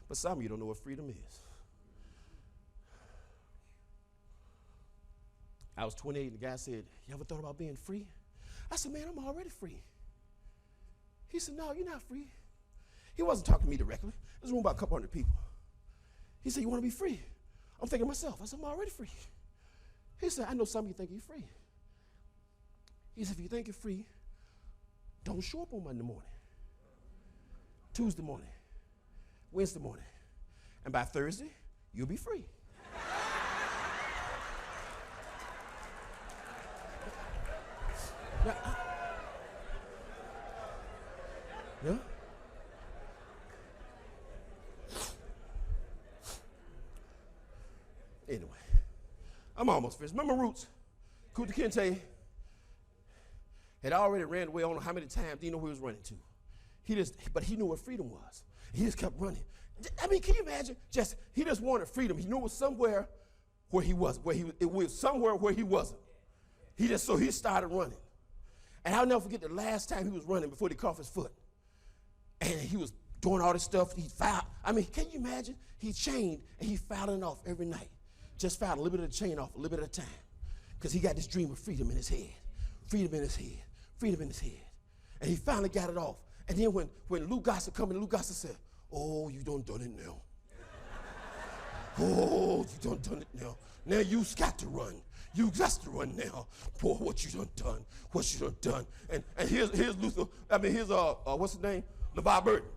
But some of you don't know what freedom is. I was 28 and the guy said, you ever thought about being free? I said, man, I'm already free. He said, no, you're not free. He wasn't talking to me directly. There's room about a couple hundred people. He said, you want to be free? I'm thinking to myself. I said, I'm already free. He said, I know some of you think you're free. He said, if you think you're free, don't show up on Monday morning, Tuesday morning, Wednesday morning, and by Thursday, you'll be free. Yeah? Anyway, I'm almost finished. Remember Roots? Kuta Kinte had already ran away. I don't know how many times. He didn't know where he was running to. But he knew what freedom was. He just kept running. I mean, can you imagine? He just wanted freedom. He knew it was somewhere where he was. It was somewhere where he wasn't. So he started running. And I'll never forget the last time he was running before they caught his foot. And he was doing all this stuff. He filed. I mean, can you imagine? He chained and he filed it off every night. Just filed a little bit of the chain off a little bit at a time. Because he got this dream of freedom in his head. Freedom in his head. Freedom in his head. And he finally got it off. And then when Lou Gossett come in, Lou Gossett said, oh, you done it now. Oh, you done it now. Now you've got to run. You got to run now. Boy, what you done. What you done. And here's Luther. I mean, here's, what's his name? LeVar Burton.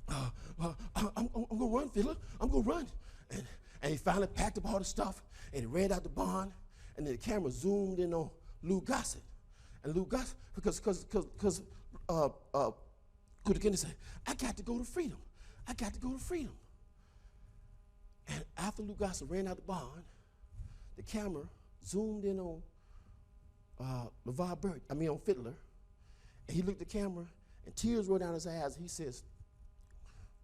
I'm going to run, Philip. I'm going to run. And he finally packed up all the stuff, and he ran out the barn, and then the camera zoomed in on Lou Gossett. And Lou Gossett, because Kuta Kinte said, I got to go to freedom. I got to go to freedom. And after Lou Gossett ran out the barn, the camera zoomed in on LeVar Burton, on Fiddler, and he looked at the camera, and tears rolled down his eyes, and he says,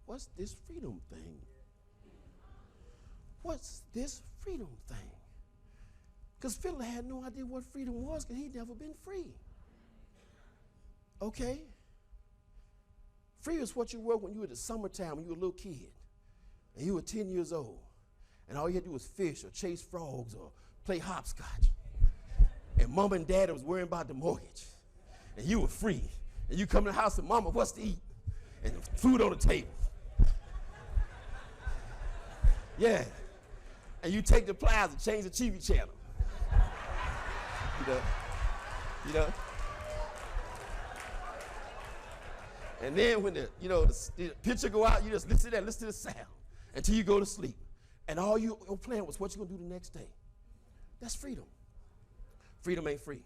what's this freedom thing? What's this freedom thing? Because Fiddler had no idea what freedom was because he'd never been free. Okay? Free is what you were when you were in the summertime, when you were a little kid, and you were 10 years old, and all you had to do was fish or chase frogs or play hopscotch. And mom and dad was worrying about the mortgage, and you were free. And you come to the house and, Mama, what's to eat? And food on the table. Yeah. And you take the pliers and change the TV channel. You know. And then when the picture go out, you just listen to the sound until you go to sleep. And all your plan was what you're going to do the next day. That's freedom. Freedom ain't free.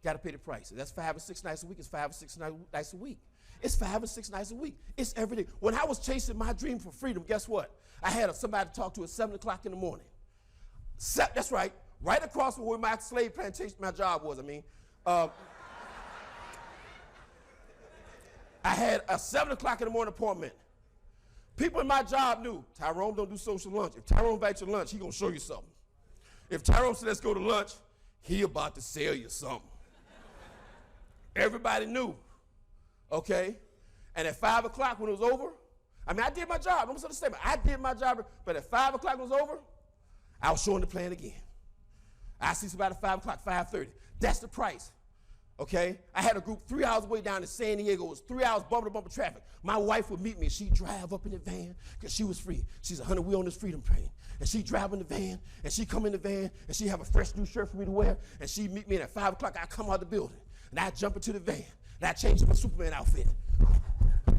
Got to pay the price. If that's 5 or 6 nights a week, it's 5 or 6 nights a week. It's 5 or 6 nights a week. It's every day. When I was chasing my dream for freedom, guess what? I had somebody to talk to at 7 o'clock in the morning. That's right. Right across from where my slave plantation, my job was, I had a 7 o'clock in the morning appointment. People in my job knew Tyrone don't do social lunch. If Tyrone invites you to lunch, he gonna show you something. If Tyrone said, let's go to lunch, he about to sell you something. Everybody knew, okay? And at 5 o'clock when it was over, I did my job. Don't misunderstand me. I did my job, but at 5 o'clock when it was over, I was showing the plan again. I see somebody at 5 o'clock, 5:30. That's the price, okay? I had a group 3 hours away down in San Diego. It was 3 hours bumper-to-bumper traffic. My wife would meet me. She'd drive up in the van because she was free. She's 100, we on this freedom train. And she'd drive in the van, and she'd come in the van, and she'd have a fresh new shirt for me to wear, and she'd meet me, and at 5 o'clock, I'd come out the building, and I'd jump into the van, and I'd change to my Superman outfit.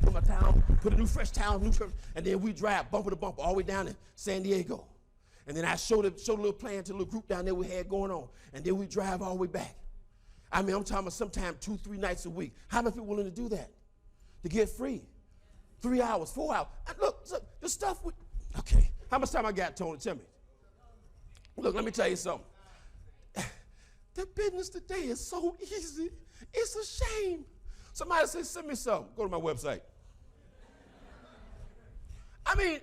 Put my towel, put a new fresh towel, new shirt, and then we drive bumper to bumper all the way down to San Diego. And then I showed a little plan to the little group down there we had going on, and then we drive all the way back. I'm talking about sometime 2, 3 nights a week. How many people willing to do that? To get free? 3 hours, 4 hours. And look, the stuff okay. How much time I got, Tony? Tell me. Look, let me tell you something. The business today is so easy. It's a shame. Somebody says, send me something. Go to my website.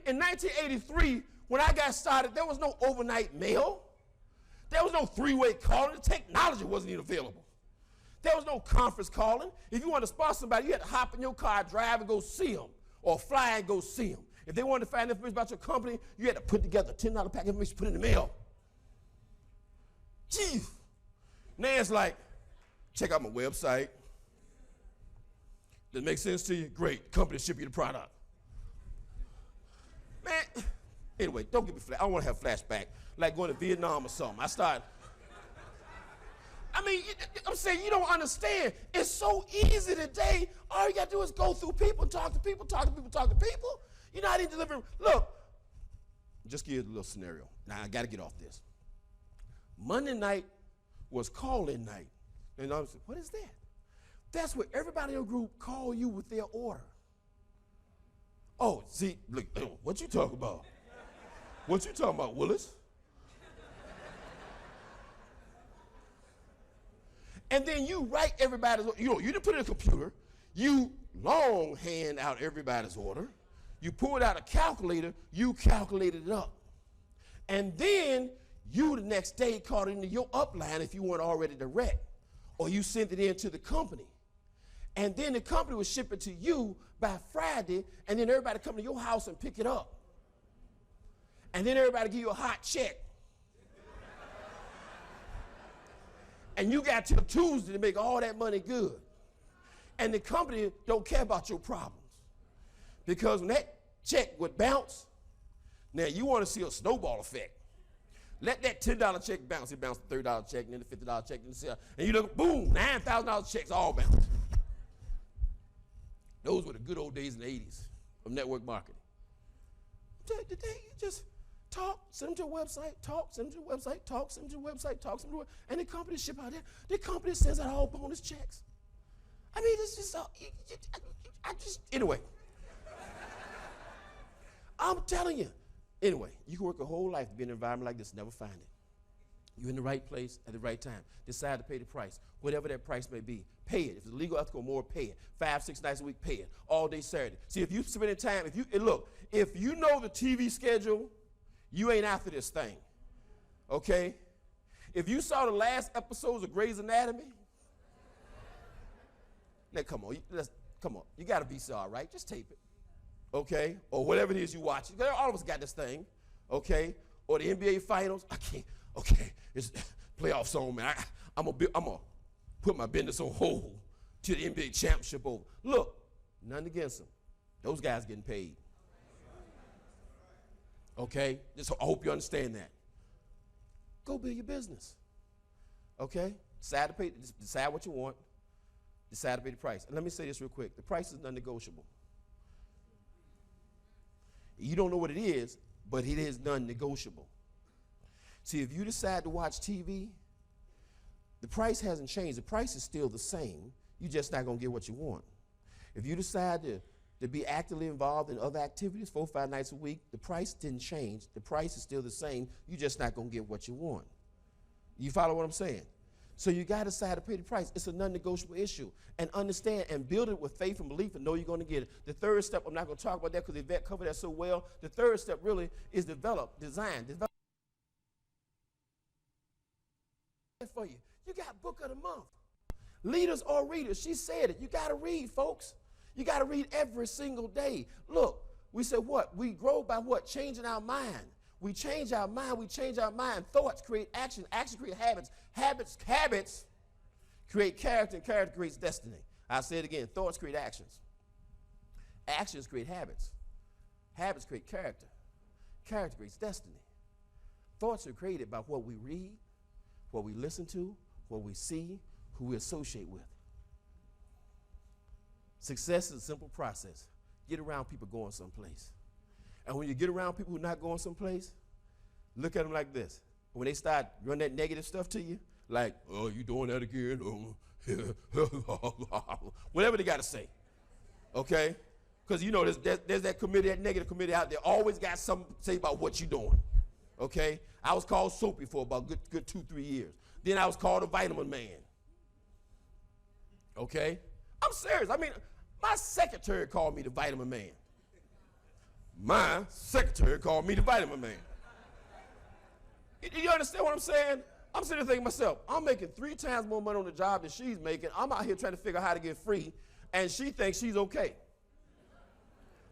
In 1983, when I got started, there was no overnight mail. There was no three-way calling. The technology wasn't even available. There was no conference calling. If you wanted to sponsor somebody, you had to hop in your car, drive, and go see them, or fly and go see them. If they wanted to find information about your company, you had to put together a $10 pack of information, put it in the mail. Gee. Now it's like, check out my website. Does it make sense to you? Great. Company ship you the product. Man, anyway, don't give me I don't want to have flashback, like going to Vietnam or something. I'm saying you don't understand. It's so easy today. All you got to do is go through people, talk to people, talk to people, talk to people. You're not even delivering. Look, just give you a little scenario. Now, I got to get off this. Monday night was call-in night. And I was like, what is that? That's where everybody in your group call you with their order. Oh, see, look, what you talking about? What you talking about, Willis? And then you write everybody's order. You didn't put it in a computer. You longhand out everybody's order. You pulled out a calculator. You calculated it up. And then you the next day called it into your upline if you weren't already direct. Or you sent it in to the company. And then the company would ship it to you by Friday, and then everybody come to your house and pick it up. And then everybody give you a hot check. And you got till Tuesday to make all that money good. And the company don't care about your problems. Because when that check would bounce, now you want to see a snowball effect. Let that $10 check bounce. It bounced the $30 check, and then the $50 check, and you look, boom, $9,000 checks all bounce. Those were the good old days in the 80s of network marketing. Today, you just talk, send them to a website, talk, send them to a website, talk, send them to a website, talk, send them to a, and the company ship out there. The company sends out all bonus checks. I mean, it's just, anyway. I'm telling you. Anyway, you can work a whole life to be in an environment like this, never find it. You're in the right place at the right time. Decide to pay the price, whatever that price may be. Pay it. If it's legal, ethical, more, pay it. 5-6 nights a week, pay it. All day Saturday. See, if you spend time, if you know the TV schedule, you ain't after this thing, okay? If you saw the last episodes of Grey's Anatomy, now come on, you got a VCR, right? Just tape it, okay? Or whatever it is you watch. All of us got this thing, okay? Or the NBA Finals. I can't. Okay, it's playoff song, man. I'm gonna put my business on hold till the NBA championship over. Look, nothing against them. Those guys getting paid. Okay, I hope you understand that. Go build your business. Okay, decide what you want. Decide to pay the price. And let me say this real quick: the price is non-negotiable. You don't know what it is, but it is non-negotiable. See, if you decide to watch TV, the price hasn't changed. The price is still the same. You're just not going to get what you want. If you decide to be actively involved in other activities 4 or 5 nights a week, the price didn't change. The price is still the same. You're just not going to get what you want. You follow what I'm saying? So you got to decide to pay the price. It's a non-negotiable issue. And understand and build it with faith and belief and know you're going to get it. The third step, I'm not going to talk about that because Yvette covered that so well. The third step really is develop. For you. You got book of the month. Leaders or readers. She said it. You got to read, folks. You got to read every single day. Look, we said what? We grow by what? Changing our mind. We change our mind. We change our mind. Thoughts create action. Action create habits. Habits create character, and character creates destiny. I'll say it again. Thoughts create actions. Actions create habits. Habits create character. Character creates destiny. Thoughts are created by what we read, what we listen to, what we see, who we associate with. Success is a simple process. Get around people going someplace. And when you get around people who are not going someplace, look at them like this. When they start running that negative stuff to you, like, oh, you doing that again? Whatever they got to say, okay? Because you know there's that committee, that negative committee out there, always got something to say about what you're doing. Okay, I was called Soapy for about good 2-3 years. Then I was called a Vitamin Man. Okay, I'm serious. I mean, my secretary called me the Vitamin Man. My secretary called me the Vitamin Man. You understand what I'm saying? I'm sitting there thinking to myself, I'm making 3 times more money on the job than she's making. I'm out here trying to figure out how to get free, and she thinks she's okay.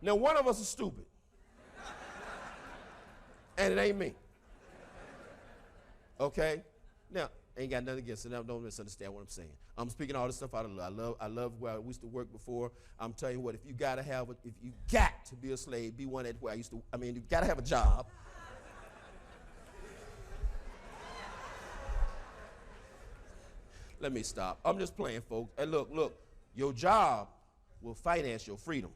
Now, one of us is stupid, and it ain't me. Okay? Now, ain't got nothing against it. Don't misunderstand what I'm saying. I'm speaking all this stuff out of love. I love where I used to work before. I'm telling you what, if you got to be a slave, be one at where you got to have a job. Let me stop. I'm just playing, folks. And look, your job will finance your freedom.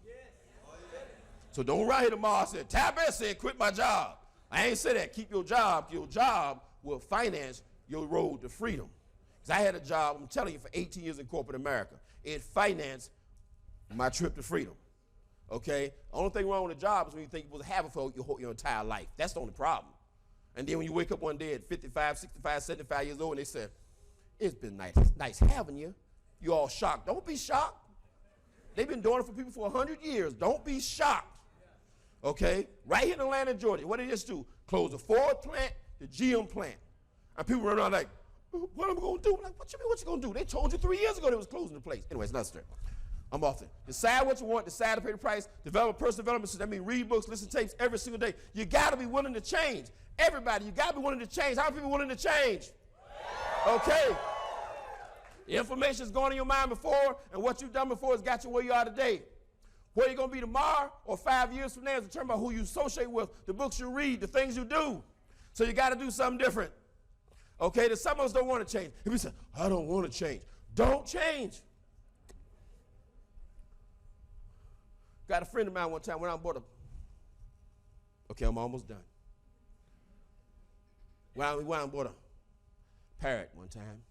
So don't write here tomorrow and say, Tabitha said, quit my job. I ain't say that. Keep your job. Your job will finance your road to freedom. Because I had a job, I'm telling you, for 18 years in corporate America. It financed my trip to freedom. Okay? The only thing wrong with a job is when you think you're supposed to have it for your entire life. That's the only problem. And then when you wake up one day at 55, 65, 75 years old and they say, it's been nice having you, you're all shocked. Don't be shocked. They've been doing it for people for 100 years. Don't be shocked. Okay? Right here in Atlanta, Georgia, what did they just do? Close the Ford plant, the GM plant. And people run around like, what am I going to do? I'm like, what you mean, what you going to do? They told you 3 years ago they was closing the place. Anyway, it's not straight. I'm off there. Decide what you want, decide to pay the price, develop personal development. So that means read books, listen to tapes every single day. You got to be willing to change. Everybody, you got to be willing to change. How many people willing to change? Okay. The information is going in your mind before, and what you've done before has got you where you are today. Where you're going to be tomorrow or 5 years from now is determined by who you associate with, the books you read, the things you do. So you got to do something different. Okay, there's some of us don't want to change. If you say, I don't want to change, don't change. Got a friend of mine one time went out and bought okay, I'm almost done. We went out and bought a parrot one time.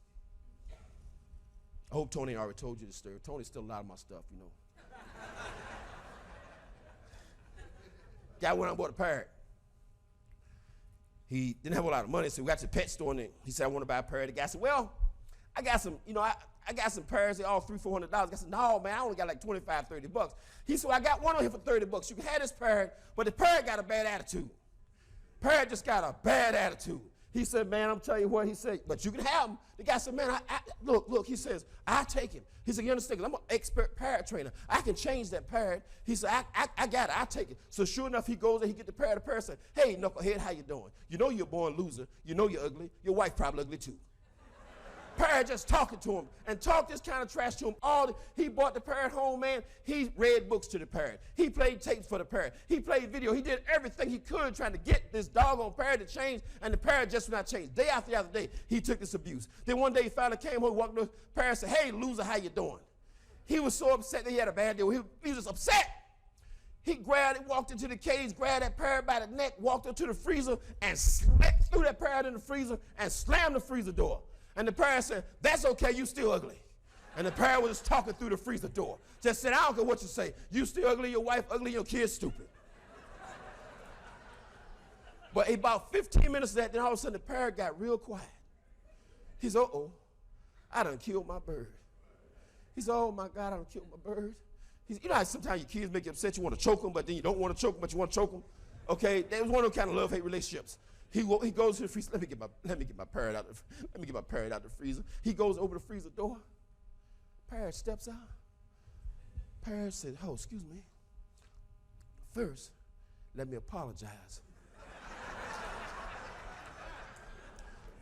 I hope Tony already told you the story. Tony still a lot of my stuff, you know. Guy went out and bought a parrot. He didn't have a lot of money, so we got to the pet store, and he said, I want to buy a parrot. The guy said, well, I got some, I got some parrots. They're all $300-$400. I said, no, man, I only got like $25-$30. He said, well, I got one on here for $30. You can have this parrot, but the parrot got a bad attitude. Parrot just got a bad attitude. He said, man, I'm telling you what, he said, but you can have him. The guy said, man, look, he says, I take him. He said, you understand, I'm an expert parrot trainer. I can change that parrot. He said, I got it, I take it. So sure enough, he goes and he get the parrot. The parrot said, hey, knucklehead, how you doing? You know you're a born loser. You know you're ugly. Your wife probably ugly too. Parrot just talking to him and talked this kind of trash to him. He brought the parrot home, man. He read books to the parrot. He played tapes for the parrot. He played video. He did everything he could trying to get this doggone parrot to change, and the parrot just would not change. Day after day, he took this abuse. Then one day he finally came home, walked to the parrot and said, hey, loser, how you doing? He was so upset that he had a bad day. He was just upset. He grabbed it, walked into the cage, grabbed that parrot by the neck, walked into the freezer, and threw that parrot in the freezer and slammed the freezer door. And the parrot said, that's okay, you still ugly. And the parrot was just talking through the freezer door. Just said, I don't care what you say. You still ugly, your wife ugly, your kids stupid. But about 15 minutes of that, then all of a sudden the parrot got real quiet. He said, uh-oh, I done killed my bird. He said, oh my God, I done killed my bird. You know how sometimes your kids make you upset, you want to choke them, but then you don't want to choke them, but you want to choke them? Okay, that was one of those kind of love-hate relationships. He goes to the freezer. Let me get my parrot out. Let me get my parrot out the freezer. He goes over the freezer door. Parrot steps out. Parrot said, "Oh, excuse me. First, let me apologize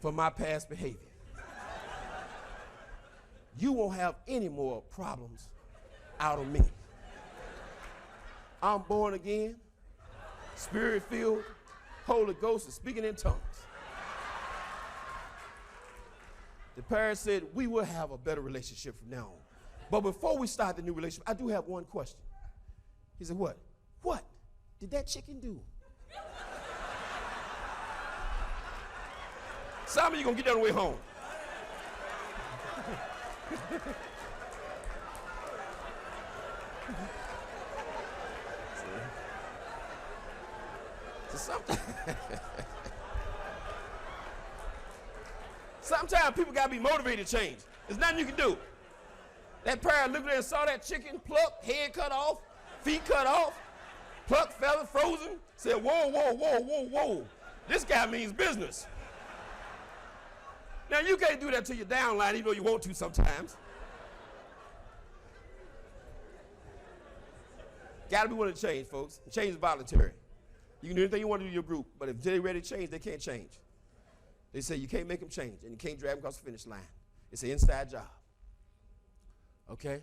for my past behavior. You won't have any more problems out of me. I'm born again, Spirit-filled. Holy Ghost is speaking in tongues." The parrot said, we will have a better relationship from now on. But before we start the new relationship, I do have one question. He said, what? What did that chicken do? Some of you going to get that on the way home. Sometimes people got to be motivated to change. There's nothing you can do. That parrot looked there and saw that chicken plucked, head cut off, feet cut off, plucked, feathered, frozen, said, whoa, whoa, whoa, whoa, whoa. This guy means business. Now, you can't do that to your downline, even though you want to sometimes. Got to be willing to change, folks. Change is voluntary. You can do anything you want to do in your group, but if they're ready to change, they can't change. They say you can't make them change, and you can't drag them across the finish line. It's an inside job. Okay?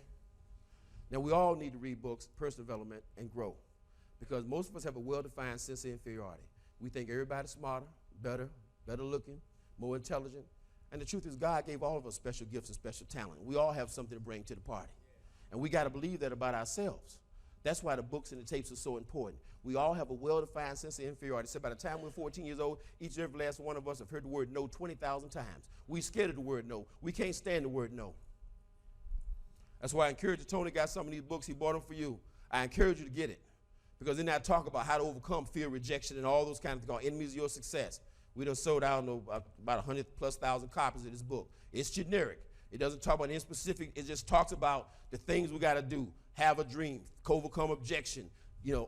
Now, we all need to read books, personal development, and grow, because most of us have a well-defined sense of inferiority. We think everybody's smarter, better looking, more intelligent, and the truth is God gave all of us special gifts and special talent. We all have something to bring to the party, and we got to believe that about ourselves. That's why the books and the tapes are so important. We all have a well-defined sense of inferiority. So by the time we're 14 years old, each and every last one of us have heard the word no 20,000 times. We're scared of the word no. We can't stand the word no. That's why I encourage you. Tony got some of these books. He bought them for you. I encourage you to get it, because in that talk about how to overcome fear, rejection, and all those kinds of things, called enemies of your success. We done sold out about 100,000+ copies of this book. It's generic. It doesn't talk about any specific. It just talks about the things we got to do. Have a dream, overcome objection,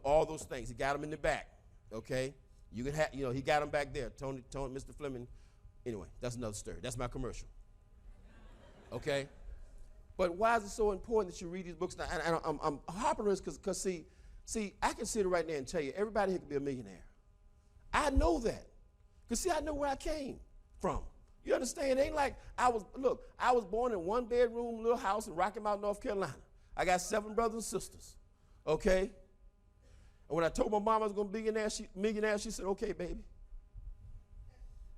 all those things. He got them in the back, okay? You can have, he got them back there. Tony, Mr. Fleming. Anyway, that's another story. That's my commercial, okay? But why is it so important that you read these books? And I'm harping on this because see, I can sit right there and tell you, everybody here can be a millionaire. I know that, because see, I know where I came from. You understand? It ain't like I was born in one bedroom little house in Rocky Mount, North Carolina. I got 7 brothers and sisters, okay? And when I told my mom I was going to be a millionaire, she said, okay, baby.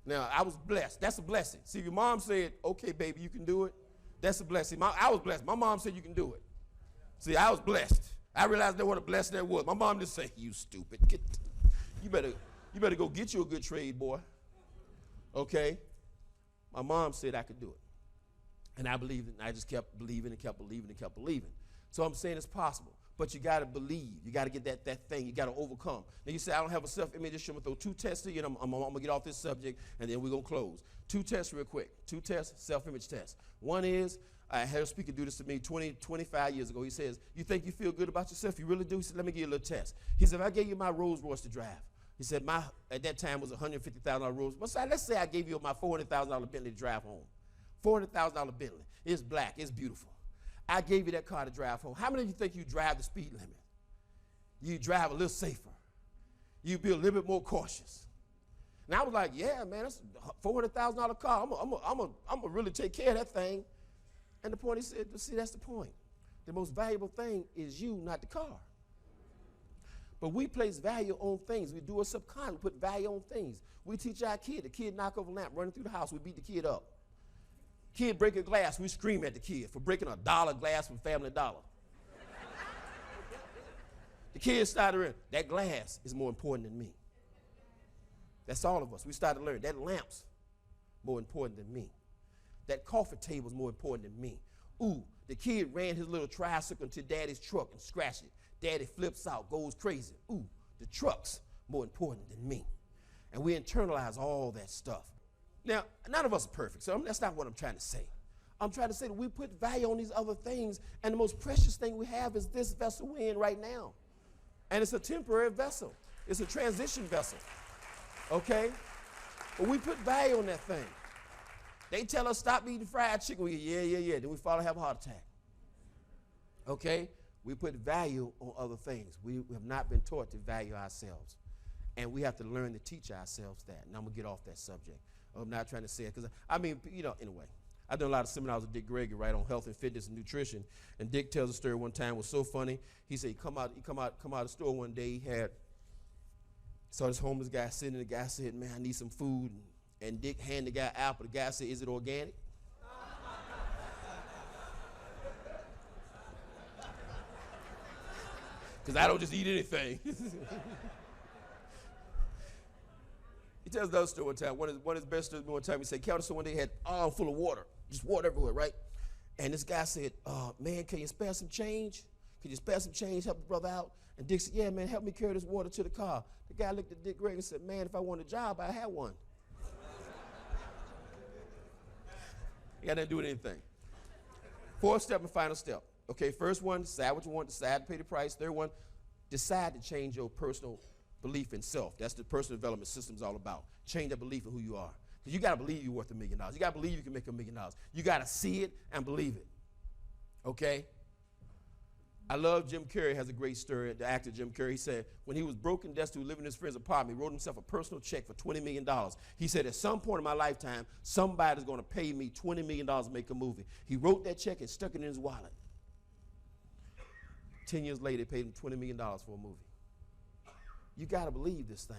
Now, I was blessed. That's a blessing. See, if your mom said, okay, baby, you can do it, that's a blessing. I was blessed. My mom said you can do it. See, I was blessed. I realized what a blessing that was. My mom didn't say, you stupid. You better go get you a good trade, boy. Okay? My mom said I could do it. And I believed it, and I just kept believing and kept believing and kept believing. So I'm saying it's possible, but you got to believe. You got to get that thing. You got to overcome. Now you say, I don't have a self-image issue. I'm going to throw 2 tests to you, and I'm going to get off this subject, and then we're going to close. 2 tests real quick. 2 tests, self-image tests. One is, I had a speaker do this to me 25 years ago. He says, you think you feel good about yourself? You really do? He said, let me give you a little test. He said, if I gave you my Rolls Royce to drive, he said, at that time was $150,000 Rolls. Let's say I gave you my $400,000 Bentley to drive home. $400,000 Bentley. It's black. It's beautiful. I gave you that car to drive home. How many of you think you drive the speed limit? You drive a little safer. You be a little bit more cautious. And I was like, yeah, man, that's a $400,000 car. I'm gonna really take care of that thing. And the point he said, see, that's the point. The most valuable thing is you, not the car. But we place value on things. We do a subconscious, put value on things. We teach our kid. The kid knock over a lamp, running through the house, we beat the kid up. Kid break a glass, we scream at the kid for breaking a $1 glass from Family Dollar. The kid started learning, that glass is more important than me. That's all of us. We started learning, that lamp's more important than me. That coffee table's more important than me. Ooh, the kid ran his little tricycle into daddy's truck and scratched it. Daddy flips out, goes crazy. Ooh, the truck's more important than me. And we internalize all that stuff. Now, none of us are perfect, so that's not what I'm trying to say. I'm trying to say that we put value on these other things, and the most precious thing we have is this vessel we're in right now. And it's a temporary vessel. It's a transition vessel, okay? But we put value on that thing. They tell us stop eating fried chicken. We go, yeah. Then we fall and have a heart attack, okay? We put value on other things. We have not been taught to value ourselves, and we have to learn to teach ourselves that. And I'm going to get off that subject. I'm not trying to say it because, anyway, I've done a lot of seminars with Dick Gregory, right, on health and fitness and nutrition. And Dick tells a story one time, it was so funny. He said he come out of the store one day, saw this homeless guy sitting, and the guy said, man, I need some food. And Dick handed the guy an apple. The guy said, is it organic? Because I don't just eat anything. He tells another story one time. One of his best stories one time, he said, Calvin, so one day he had an arm full of water, just water everywhere, right? And this guy said, man, can you spare some change? Can you spare some change, help the brother out? And Dick said, yeah, man, help me carry this water to the car. The guy looked at Dick Gregory and said, man, if I want a job, I have one. You got nothing to do with anything. 4th step and final step. Okay, first one, decide what you want, decide to pay the price. 3rd one, decide to change your personal belief in self. That's the personal development system's all about. Change that belief in who you are. Because Because you got to believe you're worth $1 million. You got to believe you can make $1 million. You got to see it and believe it. Okay? I love Jim Carrey has a great story. The actor Jim Carrey, he said when he was broke and destitute, living in his friend's apartment, he wrote himself a personal check for $20 million. He said at some point in my lifetime, somebody's going to pay me $20 million to make a movie. He wrote that check and stuck it in his wallet. 10 years later, they paid him $20 million for a movie. You got to believe this thing.